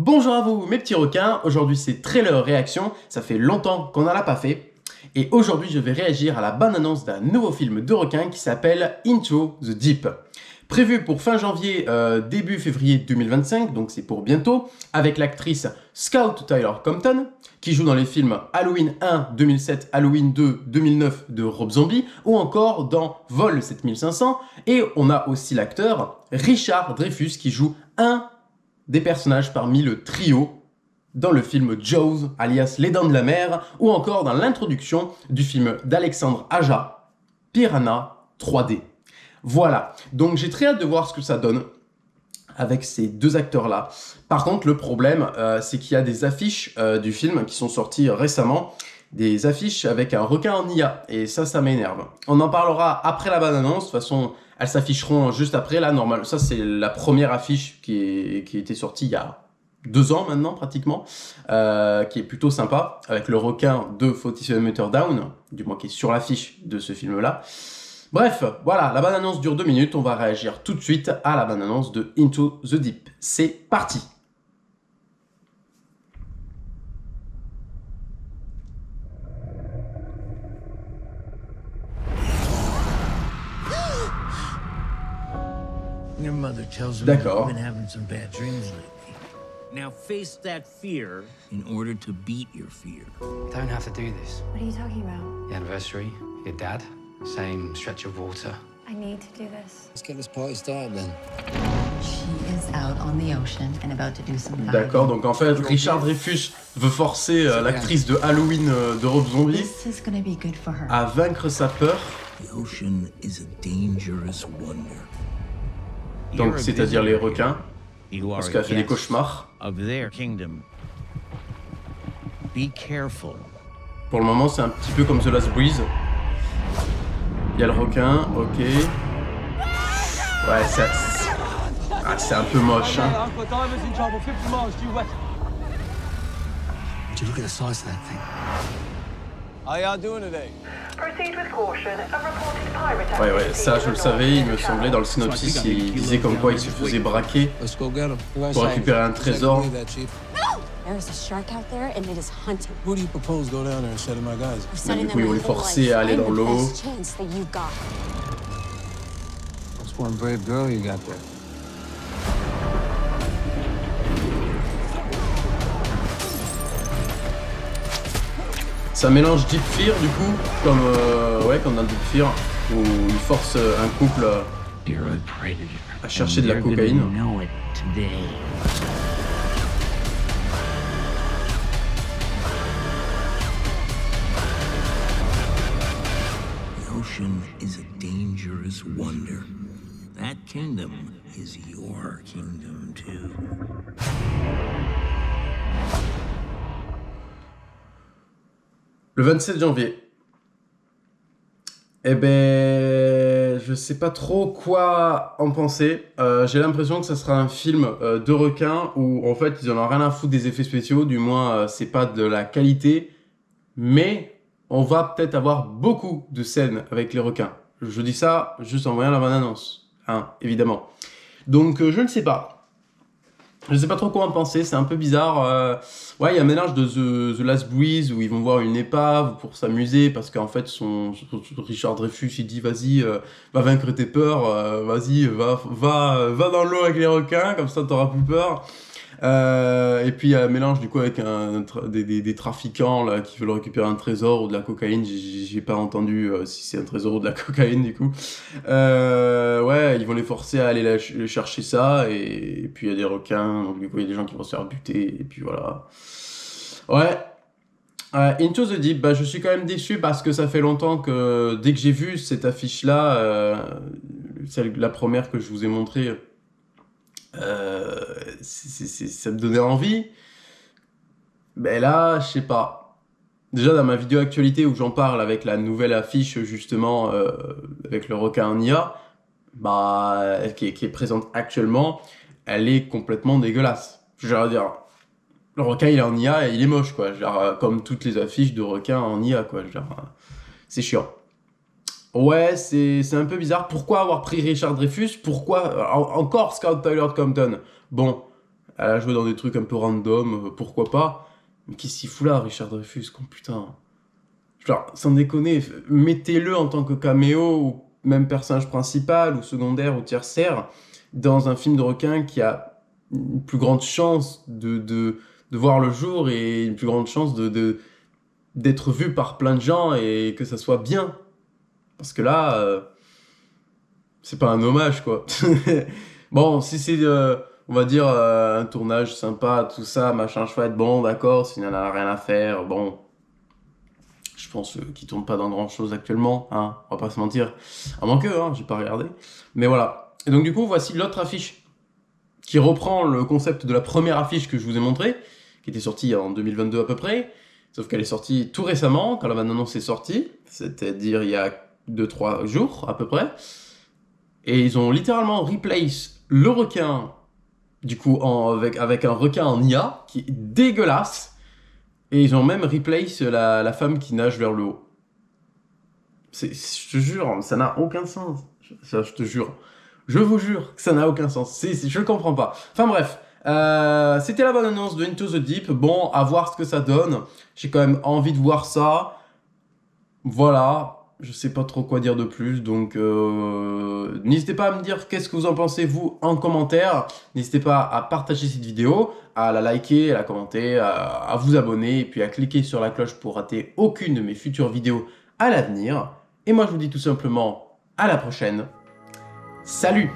Bonjour à vous mes petits requins, aujourd'hui c'est trailer réaction, ça fait longtemps qu'on n'en a pas fait. Et aujourd'hui je vais réagir à la bande-annonce d'un nouveau film de requin qui s'appelle Into the Deep. Prévu pour fin janvier, début février 2025, donc c'est pour bientôt, avec l'actrice Scout Tyler Compton, qui joue dans les films Halloween 1 2007, Halloween 2 2009 de Rob Zombie, ou encore dans Vol 7500, et on a aussi l'acteur Richard Dreyfuss qui joue un des personnages parmi le trio dans le film Jaws, alias Les Dents de la Mer, ou encore dans l'introduction du film d'Alexandre Aja, Piranha 3D. Voilà, donc j'ai très hâte de voir ce que ça donne avec ces deux acteurs-là. Par contre, le problème, c'est qu'il y a des affiches du film qui sont sorties récemment, des affiches avec un requin en IA, et ça m'énerve. On en parlera après la bande-annonce, de toute façon, elles s'afficheront juste après, là, normal. Ça, c'est la première affiche qui était sortie il y a 2 ans maintenant, pratiquement, qui est plutôt sympa, avec le requin de 47 Meter Down, du moins qui est sur l'affiche de ce film-là. Bref, voilà, la bande-annonce dure 2 minutes, on va réagir tout de suite à la bande-annonce de Into the Deep. C'est parti! Your mother tells me D'accord. you've been having some bad dreams lately. Now face that fear in order to beat your fear. Don't have to do this. What are you talking about? The anniversary, your dad, same stretch of water. I need to do this. Let's get this party started then. She is out on the ocean and about to do some diving. D'accord, donc en fait, Richard Dreyfuss veut forcer l'actrice de Halloween de Rob Zombie This is gonna be good for her. à vaincre sa peur. The ocean is a dangerous wonder. Donc, c'est-à-dire les requins, You are parce a qu'elle a fait des guest cauchemars. of their kingdom. Be careful. Pour le moment, c'est un petit peu comme The Last Breeze. Il y a le requin, ok. Ouais, c'est un peu moche. Hein. Would you look at the size of that thing? How y'all doing today? Proceed with caution. A reported pirate Ouais, activity ça je le savais, il me locale. semblait dans le synopsis, il disait comme quoi il se faisait braquer Let's go get him. pour récupérer un trésor. There is a shark out there and it is hunting. Who do you propose go down there and set my guys? We're setting du them coup, ils vont my les whole forcer life. à aller I'm dans the l'eau. best chance that you've got. That's one brave girl you got there. Ça mélange Deep Fear du coup, comme, comme dans Deep Fear, où il force un couple You're a predator. à chercher and de la you're gonna cocaïne. know it today. The ocean is a dangerous wonder. That kingdom is your kingdom too. Le 27 janvier. Eh ben, je sais pas trop quoi en penser. J'ai l'impression que ça sera un film de requins où en fait ils en ont rien à foutre des effets spéciaux, du moins c'est pas de la qualité, mais on va peut-être avoir beaucoup de scènes avec les requins. Je dis ça juste en voyant la bande-annonce, hein, évidemment. Donc je ne sais pas. Je sais pas trop quoi en penser, c'est un peu bizarre. Ouais, il y a un mélange de The Last Breeze où ils vont voir une épave pour s'amuser parce qu'en fait, Richard Dreyfuss il dit vas-y, va vaincre tes peurs, vas-y, va dans l'eau avec les requins, comme ça t'auras plus peur. Et puis il y a un mélange du coup avec des trafiquants là, qui veulent récupérer un trésor ou de la cocaïne. J'ai pas entendu si c'est un trésor ou de la cocaïne du coup. Ouais, ils vont les forcer à aller chercher ça et puis il y a des requins, donc du coup il y a des gens qui vont se faire buter et puis voilà. Ouais. Into the Deep, bah, je suis quand même déçu parce que ça fait longtemps que dès que j'ai vu cette affiche là, la première que je vous ai montrée, ça me donnait envie. Mais là, je sais pas. Déjà dans ma vidéo actualité où j'en parle avec la nouvelle affiche justement avec le requin en IA, bah, qui est présente actuellement, elle est complètement dégueulasse. Je veux dire, le requin il est en IA et il est moche quoi. Genre, comme toutes les affiches de requins en IA quoi. Genre, c'est chiant. Ouais, c'est un peu bizarre. Pourquoi avoir pris Richard Dreyfuss? Pourquoi encore Scout Tyler Compton? Bon, elle a joué dans des trucs un peu random, pourquoi pas. Mais qu'est-ce qu'il fout là, Richard Dreyfuss, con putain. Genre, sans déconner, mettez-le en tant que caméo, ou même personnage principal, ou secondaire, ou tertiaire, dans un film de requin qui a une plus grande chance de voir le jour, et une plus grande chance d'être vu par plein de gens, et que ça soit bien. Parce que là, c'est pas un hommage, quoi. Bon, si c'est, on va dire, un tournage sympa, tout ça, machin chouette, bon, d'accord, s'il n'en a rien à faire, bon... Je pense qu'il tourne pas dans grand chose actuellement, hein, on va pas se mentir. À moins que, hein, j'ai pas regardé. Mais voilà. Et donc du coup, voici l'autre affiche qui reprend le concept de la première affiche que je vous ai montrée, qui était sortie en 2022 à peu près, sauf qu'elle est sortie tout récemment, quand la bande-annonce est sortie, c'est-à-dire il y a 2-3 jours à peu près. Et ils ont littéralement replace le requin, du coup, avec un requin en IA, qui est dégueulasse. Et ils ont même replace la femme qui nage vers le haut. Je te jure, ça n'a aucun sens. Je te jure. Je vous jure que ça n'a aucun sens. Je le comprends pas. Enfin bref, c'était la bonne annonce de Into the Deep. Bon, à voir ce que ça donne. J'ai quand même envie de voir ça. Voilà. Je sais pas trop quoi dire de plus, donc n'hésitez pas à me dire qu'est-ce que vous en pensez, vous, en commentaire. N'hésitez pas à partager cette vidéo, à la liker, à la commenter, à vous abonner, et puis à cliquer sur la cloche pour rater aucune de mes futures vidéos à l'avenir. Et moi, je vous dis tout simplement à la prochaine. Salut!